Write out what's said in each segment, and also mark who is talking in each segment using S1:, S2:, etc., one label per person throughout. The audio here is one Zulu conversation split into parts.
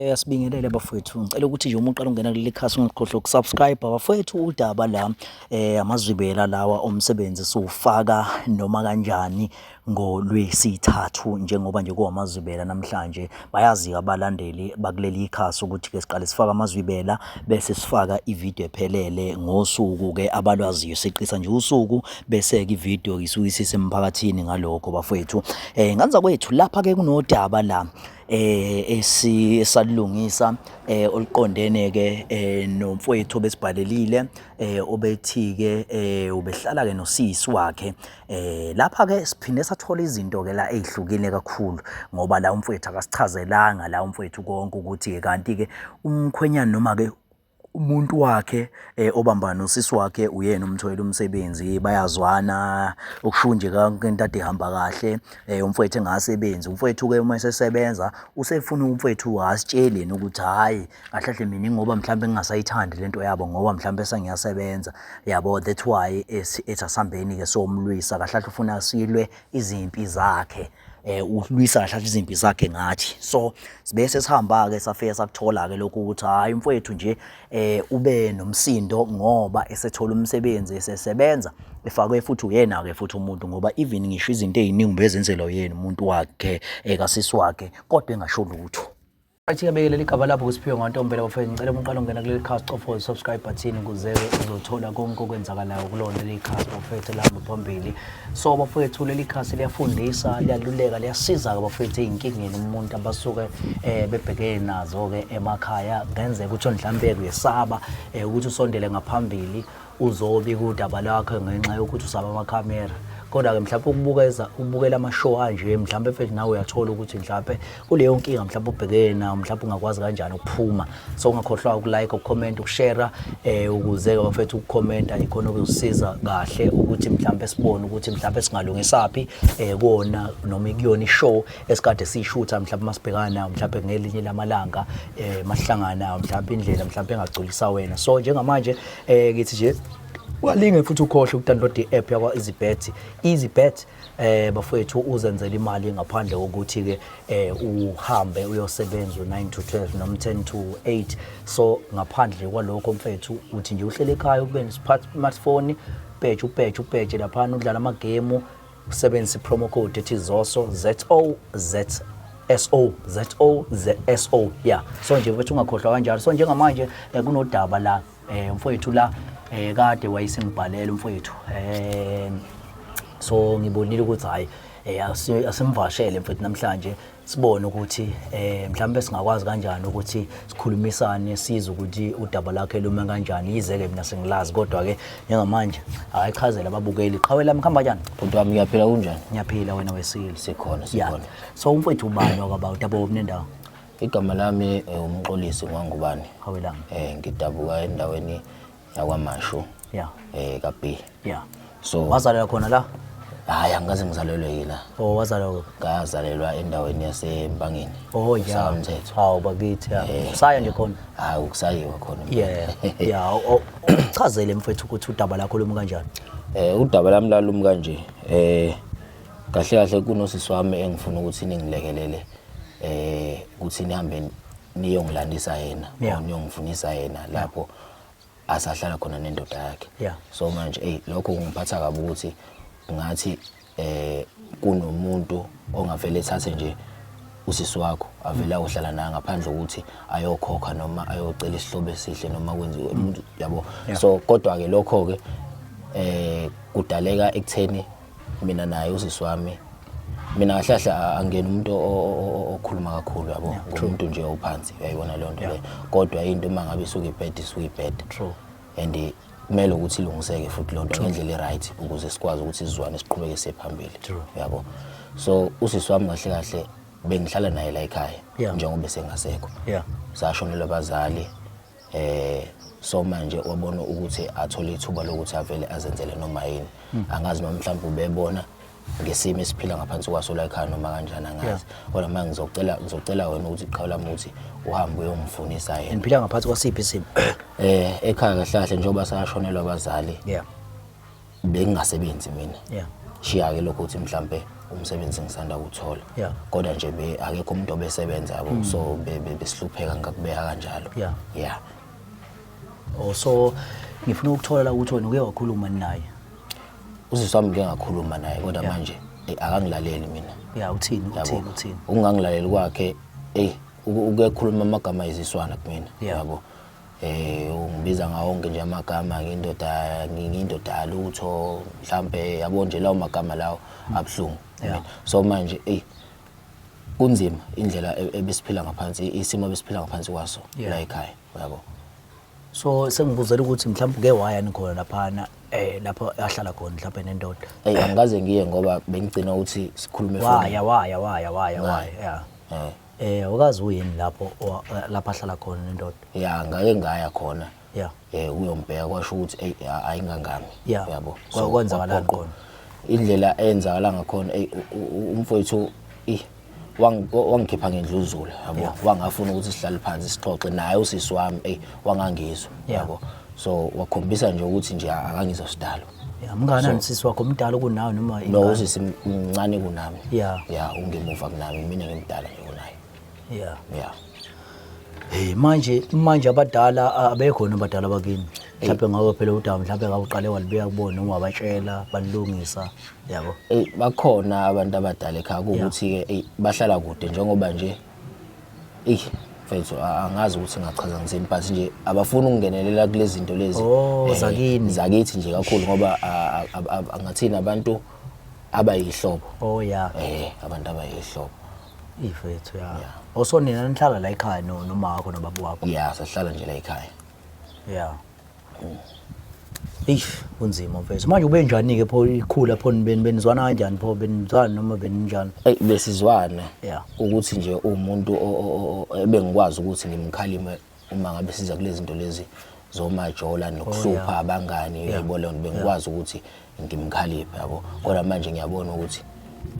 S1: Sibingelele bafowethu, ngicela ukuthi nje uma uqala ungena kuleli khasi ungakhohlwa ukusubscribe bafowethu. Udaba la amazwibela lawa omsebenzi siwufaka noma kanjani ngoLwesithathu, njengoba nje kuwamazwibela namhlanje. Bayazi abalandeli bakuleli khasi ukuthi ke siqale sifaka amazwibela bese sifaka ivideo ephelele ngosuku ke abalwaziyo siqisa nje usuku bese ke ivideo isuke isisemphakathini ngalokho bafowethu. Nganza kwethu lapha ke kunodaba la esalungisa oluqondene ke nomfowethu besibhalelile obethi ke ubehlala ke nosisi wakhe. Lapha ke siphinde sathola izinto ke la ezihlukile kakhulu ngoba la umfowethu akasichazelanga la umfowethu konke ukuthi kanti ke umkhwenyana noma ke umuntu wakhe obamba nosisi wakhe uyena umthwele umsebenzi, bayazwana ukusho nje konke into ade ihamba kahle. Umfowethu engasebenzi, umfowethu ke uma esesebenza usefuna umfowethu asitsheleni ukuthi hayi kahle hle mina ngoba mhlawumbe ngingasayithandi lento yabo ngoba mhlawumbe sengiyasebenza yabo, that's why ethi asambeni ke somlwisa kahle hle ufuna asilwe izimpi zakhe. Ulwisa kahle izimpi zakhe ngathi. So sibese sihamba ke safika sakuthola ke lokhu ukuthi hayi umfowethu nje ube nomsindo ngoba esethola umsebenzi esesebenza efakwe futhi uyena ke futhi umuntu ngoba even ngisho izinto eziningi bezenzela uyena umuntu wakhe kasisi wakhe kodwa engasho lutho. Athi bekelele igaba lapho kusiphiwe ngoNtombela bafethu. Ngicela umqala ungena kuleli khasi cofa subscribe button ukuze uzothola konke okwenzakalayo kulona leli khasi bafethu lamba phambili. So bafethu leli khasi liyafundisa, liyaluleka, liyasiza ke bafethu ezinkingeni umuntu abasuke bebhekene nazo ke emakhaya. Ngenzeka ukuthi mhlambe uyesaba ukuthi usondele ngaphambili uzobi kudaba lakho ngenxa yokuthi usaba amakhamera. Kodwa ke mhlawumbe ukubukela ama-show anje mhlawumbe futhi nawe uyathola ukuthi mhlawumbe kuleyo nkinga mhlawumbe ubhekene nayo mhlawumbe ungakwazi kanjani ukuphuma. So ungakhohlwa ukulike, ukucomment, ukushare ukuze ke bafethu ukucomment ikhona ukuzisiza kahle ukuthi mhlawumbe sibone ukuthi mhlawumbe singalungisaphi kuona noma kuyona i-show esikade siyishutha mhlawumbe masibhekana nayo mhlawumbe ngelinye lamalanga masihlangana mhlawumbe indlela mhlawumbe engagculisa wena. So njengamanje ngithi nje walinge futhi ukhohle ukudownload i-app yakwa EasyBet. EasyBet bafowethu uzenzela imali ngaphandle kokuthi ke uhambe uyosebenza 9 to 12 noma 10 to 8. So ngaphandle kwalokho mfethu uthi nje uhlele ekhaya ube ne-smartphone upeje lapha udlala amagame usebenzisa promo code ethi ZOSO ZOSO. Yeah, so nje mfethu ungakhohlwa kanjalo. So njengamanje kunodaba la mfowethu la kade wayesengibhalela umfowethu. So ngibonile ukuthi hayi asimvashele mfethu namhlanje sibone ukuthi mhlawumbe singakwazi kanjani ukuthi sikhulumisane size ukuthi udaba lakhe lume kanjani. Yize ke mina sengilazi kodwa ke njengamanje ayichazela ababukeli. Qhawe lami khamba kanjani?
S2: Bhuti wami ngiyaphila kunjani?
S1: Ngiyaphila, wena wesile?
S2: Sikhona.
S1: So umfowethu ubani wakaba udaba wobunendawo?
S2: Igama lami umxolisi ngwangubani.
S1: Qhawe lami
S2: ngidabuka endaweni yakwaMashu kaB. So
S1: wazalelwa khona la?
S2: Hayi angikaze ngizalelwe yila.
S1: Oh, wazalelwa?
S2: Ngazalelwa endaweni yaseMpangeni.
S1: Oh yeah.
S2: Umthetho.
S1: Hawu bakithi usaya nje khona?
S2: Hayi ukusayiwa khona.
S1: Yeah. Chazele mfethu ukuthi udaba lakho lumi kanjani?
S2: Udaba lami lalumi kanje. Kahle kunosisi wami engifuna ukuthi ningilekelele ukuthi nihambe niyongilandisa yena niyongifunisa yena lapho asahlala khona nendoda yakhe. So manje lokho kungiphatha kabi ukuthi ngathi kunomuntu ongavele ethathe nje usisi wakho avela uhlala naye ngaphandle ukuthi ayokhokha noma ayocela isihlobo esihle noma kwenziwe umuntu yabo. So kodwa ke lokho ke kudaleka ekutheni mina naye usisi wami mina kahle angena umuntu okhuluma kakhulu yabo, umuntu nje ophansi uyayibona le nto le. Kodwa into mangabe isuke ibhede
S1: true
S2: and kumele ukuthi ilungiseke futhi le nto ngendlela right ukuze sikwazi ukuthi sizwane siqhubeke siphambili yabo. So usisi wami kahle bengihlala naye la ekhaya njengoba sengasekho. Sashonelwa abazali so manje wabona ukuthi athole ithuba lokuthi avele azenzele noma yini. Angazi noma mhlawumbe ubebona ngesimo esiphila ngaphansi kwaso la ekhaya noma kanjani angazi. Kodwa manje ngizocela wena ukuthi Qhawe lami ukuthi uhambe uyongifunisa yena.
S1: Niphila ngaphansi kwasiphi isimo?
S2: Ekhaya kahle njengoba sashonelwa abazali. Bengingasebenzi mina. Shiya ke lokho ukuthi mhlambe umsebenzi ngisanda kuthola
S1: Yeah.
S2: kodwa nje akekho umuntu obesebenza yabo so besihlupheka ngakubeka kanjalo yeah
S1: Oh so ngifuna ukuthola la ukuthi wena uke wakhuluma naye.
S2: usisi wami ngeke ngakhuluma naye kodwa manje akangilaleli mina
S1: Yeah uthini.
S2: ukungangilaleli kwakhe uke khuluma amagama eziswana kumina yabo ungibiza ngawonke nje amagama ngindoda lutho mhlambe yabo nje lawo magama lawo abhlungu so manje kunzima indlela ebesiphila ngaphansi isimo ebesiphila ngaphansi kwaso la ekhaya yabo
S1: so sengibuzela ukuthi mhlawumbe uke wayani khona laphana lapho ahlala khona mhlawumbe nendoda
S2: angikaze ngiye ngoba bengigcina ukuthi sikhulume
S1: waya ukazi uyini lapho ahlala khona nendoda
S2: ngake ngaya khona
S1: yeah
S2: uyombheka kwasho ukuthi ayingangami yabo
S1: so kwenzakalani khona
S2: indlela eyenzakala ngakhona umfowethu wangikhipha ngendluzula yabo wangafuna ukuthi sihlale phansi sixoxe naye usisi wami wangangizwa yabo so wakhombisa nje ukuthi nje akangizwa sidalo
S1: mngana nsisi wakho umdala kunawe noma
S2: no usisi mncane kunami
S1: yeah
S2: ungemuva kunami mina ngimdala nje kunaye yeah
S1: hey manje abadala abekhona abadala bakini mhlawumbe ngawe phela udaba mhlawumbe ngawuqale walibeka kubona noma wabatshela balungisa yabo
S2: bakhona abantu abadala ekhaya ukuthi ke bahlala kude njengoba nje mfethu angazi ukuthi ngachaza ngizeni but nje abafuna ukungenelela kulezi zinto lezi zakithi nje kakhulu ngoba angathina abantu abayihlobo abantu abayihlobo
S1: ifethu osonina nihlala la ekhaya noma wakho nobaba wakho
S2: sahlala nje la ekhaya
S1: kunzima mfethu manje ube njani ke pho ikhula pho benizwana kanjani pho benizwana noma beninjani
S2: besizwana ukuthi nje umuntu ebengikwazi ukuthi ngimkhalime uma ngabe siza kulezi zinto lezi zomajola nokuhlupha abangani yayibona bengikwazi ukuthi ngimkhaliphe yabo kodwa manje ngiyabona ukuthi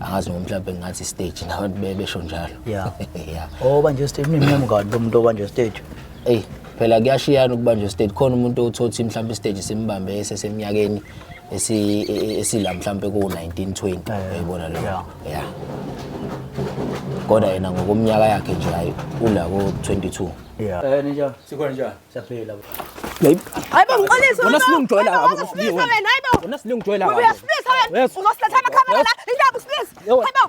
S2: angazi noma mhlawumbe ngathi stage nabantu bebesho njalo
S1: banje stage nimi ngani umuntu obanje stage
S2: phela kuyashiyana ukubanje stage khona umuntu othothi mhlawumbe stage simbambe eseminyakeni esila mhlawumbe ku 1920 uyibona lo kodwa yena ngokomnyaka yakhe nje ula ko 22
S1: ninja sikhona njani siyaphila
S3: hayibo ngiqolisa
S4: wena silungijwayela lapha usibiwe wena silungijwayela lapha
S3: uyasiplisa wena ungosiletha amakhamera la indaba usiplisa hayibo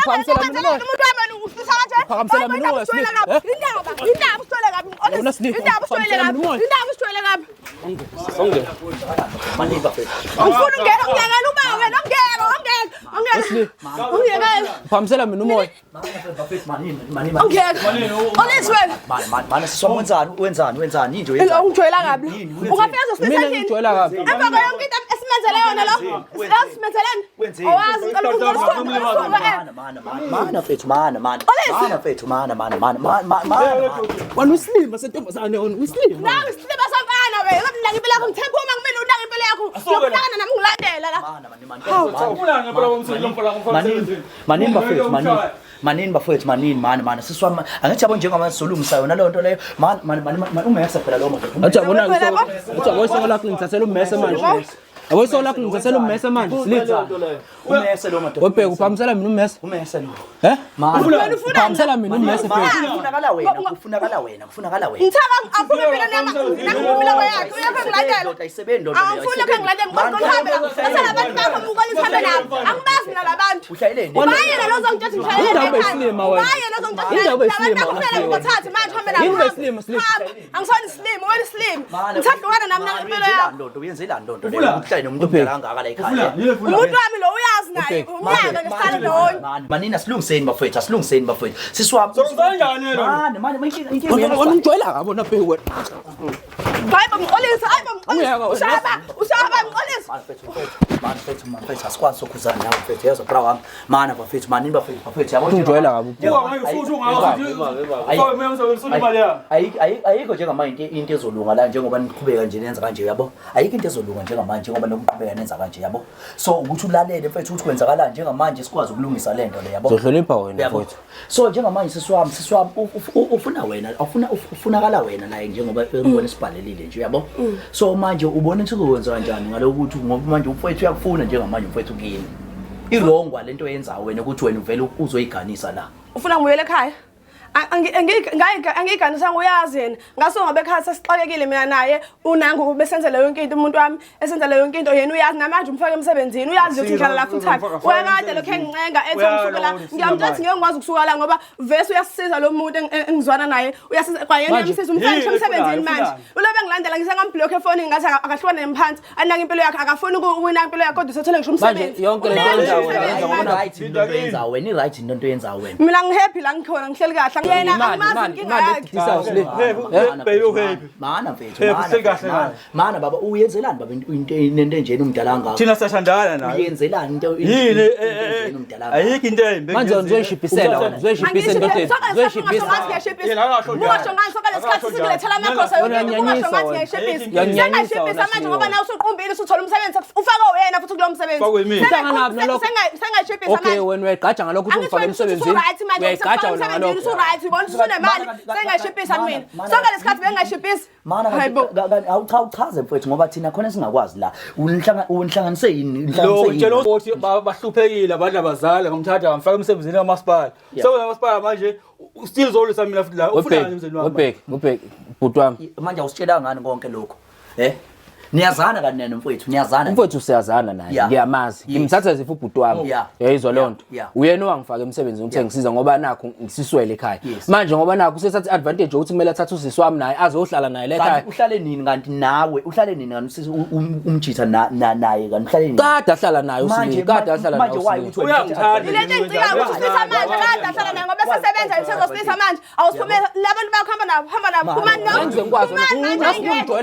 S4: phakamisela mina
S3: umuntu wami usiplisa kanjani
S4: phakamisela mina
S3: usithola kabi indaba usithola kabi
S4: wena silungijwayela
S3: indaba usithola kabi indaba usithola kabi
S4: sonke
S1: maniba fethu
S3: ufuna ungena ungena uba wena ungena
S4: phakamisela mina umoya
S3: ungena olesi wena
S1: mani siswamenzani wenzani into
S3: lo ungijwayela kabi ungafika
S4: mina
S3: uzosiplisa
S4: ngijwayela kabi
S3: emva kwayo yonke into esimenzele yona lo esimenzeleni owazi ngicela
S1: mana fethu mana fethu
S4: wena usilima sentombazane wena usilima
S3: nawe isilima samfana wena unaka impilo yakho ngithemba uma kumele unaka impilo yakho yokulana nami ngilandela la
S1: manini bafethu mani siswama angithi yabo njengoba sizolungisa yona leyo nto leyo mani ungekho phela lo muntu
S4: athi yabona athi lakho ngithathela ummese manje awuyisolo lakho ngithathela ummese manje silitha
S1: umese lo muntu
S4: webheka uphamisela mina ummese
S1: lo
S4: uphamisela mina ummese phela
S1: kufunakala wena
S3: ngithaba afuna mina nama nakuphila kwakhe uyakho ngilandela
S1: ndoda isebenzi ndoda
S3: awufuna ke ngilandela ngikhohamba bese labantu bakho mukole ihambe nabo angibazi mina labantu
S1: uhlayeleni
S3: bayena lozongithatha ngishayele
S4: indaba yesilima wena
S3: bayena lozongithatha
S4: indaba yesilima
S3: kufanele ngithathe manje hambe nabo
S4: indaba yesilima
S3: angisona isilimo wena isilimo ngithahlukana nami nampilo yakho
S1: ndoda uyenzela ndoda leyo umhlali nomuntu omdala kangaka la ekhaya
S3: umuntu wami lo uyazi naye umnyaka nesihlale ndawonye
S1: manina silungiseni bafethu siswami mani inkinga
S4: wena ungijwayela kabona bheka wena
S3: hayibo mqolisa ushaba mqolisa
S1: Man fethu asikwazi sokhuzana nawe fethu yazo bra wami mana bafethu manini bafethu yabo
S4: ungijwayela kabi
S1: ayikho njengamanje into ezolunga la njengoba niqhubeka nje nenza kanje yabo ayikho into ezolunga njengamanje njengoba nokuqhubeka nenza kanje yabo so ukuthi ulalele mfethu ukuthi kwenzakala njengamanje sikwazi ukulungisa lento le yabo
S4: zohlonipha wena mfethu
S1: so njengamanje siswami ufuna wena ufunakala wena naye njengoba ngibona sibhalelile nje yabo so manje ubona ukuthi uzokwenza kanjani ngalokuthi ngoba manje umfowethu uyakufuna njengamanje umfowethu kini irongwa lento yenzayo wena ukuthi wena uvela uzoyiganisa la.
S3: Ufuna ngibuyele ekhaya? Angiyiganisanga uyazi yena ngaso ngabe ekhaya sesixakekile mina naye unangu besenzela yonke into umuntu wami esenzela yonke into yena uyazi namanje umfaka emsebenzini uyazi ukuthi ngihlala la futhi wengade lokho engincenga ethi ngisuka la ngiyamthathi ngeke ngikwazi ukusuka la ngoba vese uyasisiza lo muntu engizwana naye uyasiza kwayena ngisiza umfaka emsebenzini manje ulobe ngilandela ngisangamblock efoni ngathi akahlwane emphansi anaka impilo yakhe akafuni ukuwina impilo yakhe kodwa usothele ngisho umsebenzi
S4: yonke lento
S1: Wena right into yenzayo wena right into yenzayo wena.
S3: mina ngihappy la ngikhona ngihleli kahle yena
S1: Mana mfethu mana baba uyenzelani baba into enjeni umdala ngakho
S5: thina sashandana naye
S1: uyenzelani into
S5: yini
S1: umdala
S5: ayikho into embi
S4: manje uzoyishipisela wena uzoyishipisa indodeni uzoyishipisa
S3: Ngisho ngani soka lesikhathi sikulethela amakhosi
S4: Yanyanyisa
S3: manje ngoba nawe usuqumbile usuthola umsebenzi ufaka wena futhi kulo msebenzi sengayishipisa
S4: okay wena uyayigaja ngalokho ukuthi ungifake emsebenzini uyayigaja wena ngalokho
S3: right ubona usunemali sengayishipisa mina sonke lesikhathi bengayishipisa
S1: mana awuchaze mfethu ngoba thina khona singakwazi la unhlanganise yini
S5: lo utshela ukuthi bahluphekile abantu abazali ngomthatha ngamfaka emsebenzini kamasipala so kamasipala manje still zolisa mina futhi la ufuna emsebenzini wami
S4: ubheki bhuti wami
S1: manje awusitshela ngani konke lokho niyazana kanene mfowethu niyazana
S4: mfowethu siyazana naye ngiyamazi ngimthatha zifu ubhuti wami yayizwa lonto uyena owangifaka emsebenzini ukuthi ngisiza ngoba nakho ngisiswele ekhaya manje ngoba nakho usethatha advantage ukuthi kumele athathe usisi wami naye azohlala naye la ekhaya
S1: uhlale nini kanti nawe uhlale nini kanti umjitha naye kanti uhlale nini
S4: kade ahlala naye usini kade ahlala naye
S5: usini uyangithanda
S3: ile nto engicika ukuthi usisa manje kade ahlala naye ngoba sesebenza isizosisa manje awusiphume labantu bakhamba nabo phuma nabo
S4: manje ngikwazi ukuthi